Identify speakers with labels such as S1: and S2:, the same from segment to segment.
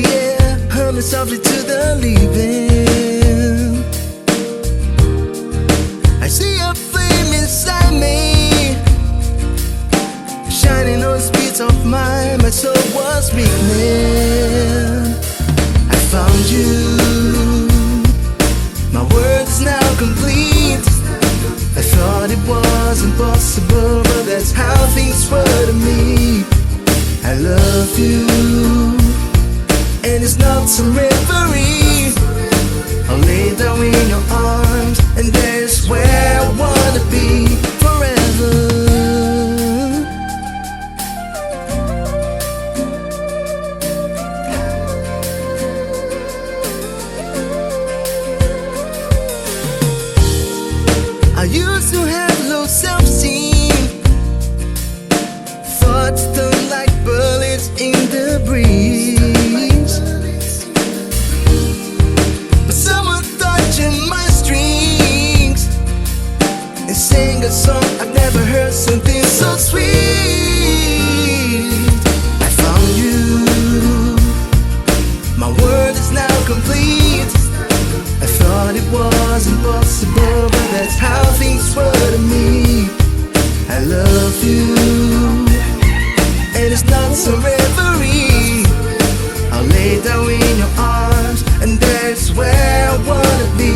S1: the air, humming softly to the leaving. I see a flame inside me, shining on the speeds of mine. My soul was weakening. I found you. My world is now complete. I thought it was impossible, but that's how things were to me. I love you, and it's not some reverie. I'll lay down in your arms, and there's where I wanna be forever. I used to have low self-esteem, thoughts stung like bullets in the breeze. But someone touching my strings and sang a song I've never heard, something so sweet. I found you. My world is now complete. I thought it was impossible, but that's how things were to me. I love you, and it's not some reverie. I'll lay down in your arms, and that's where I wanna be.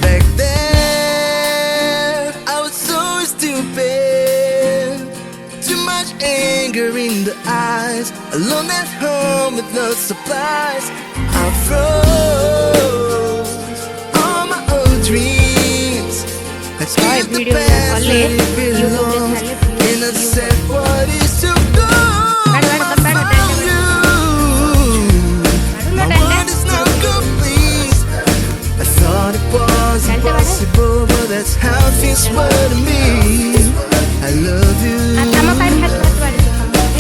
S1: Back then, I was so stupid. Too much anger in the eyes. Alone at home with no supplies. I froze all my old dreams. Let's leave the past where it belongs. And I said, what is to go? I found you. My world is now complete. I thought it was impossible, but that's how things were to me. I love you,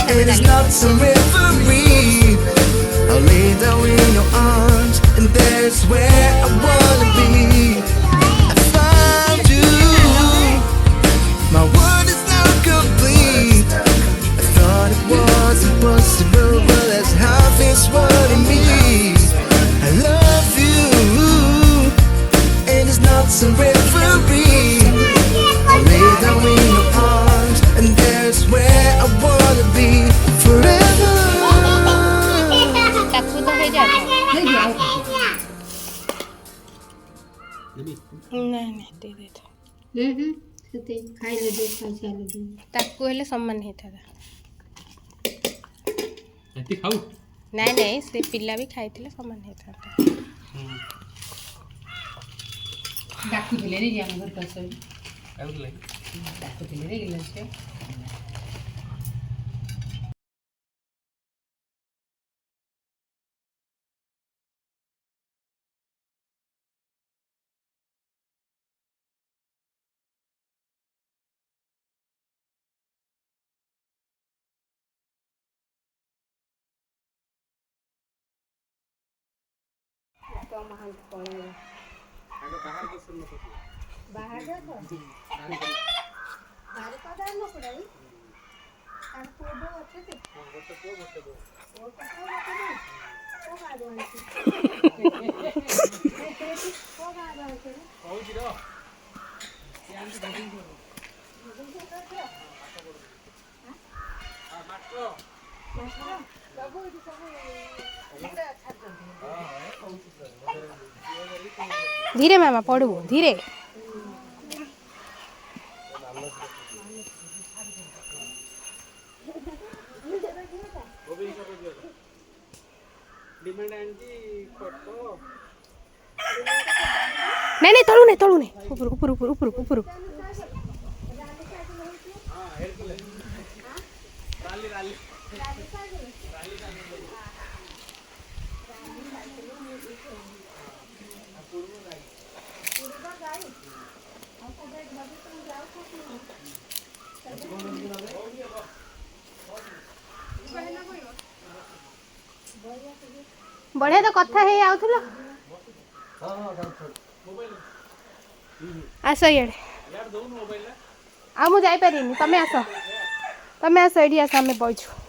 S1: and it's not some reverie. I'll lay down in your arms, and there's where I wanna be. I found you. My world is now complete. I thought it was impossible, but that's how things were to me. I love you, and it's not some reverie. I'll lay down in your arms, and there's where I wanna be forever.
S2: ताकू हेले सम्मान होता नाई नाई से पिला भी खाई सम्मान होता बाहर धीरे मामा पड़ू धीरे नहीं नहीं तलू नहीं ऊपर ऊपर ऊपर ऊपर ऊपर बढ़िया तो कथा है आउथलो आस इे आ मु जाई पारिनी तमे आस एडी आस आम पहुँचू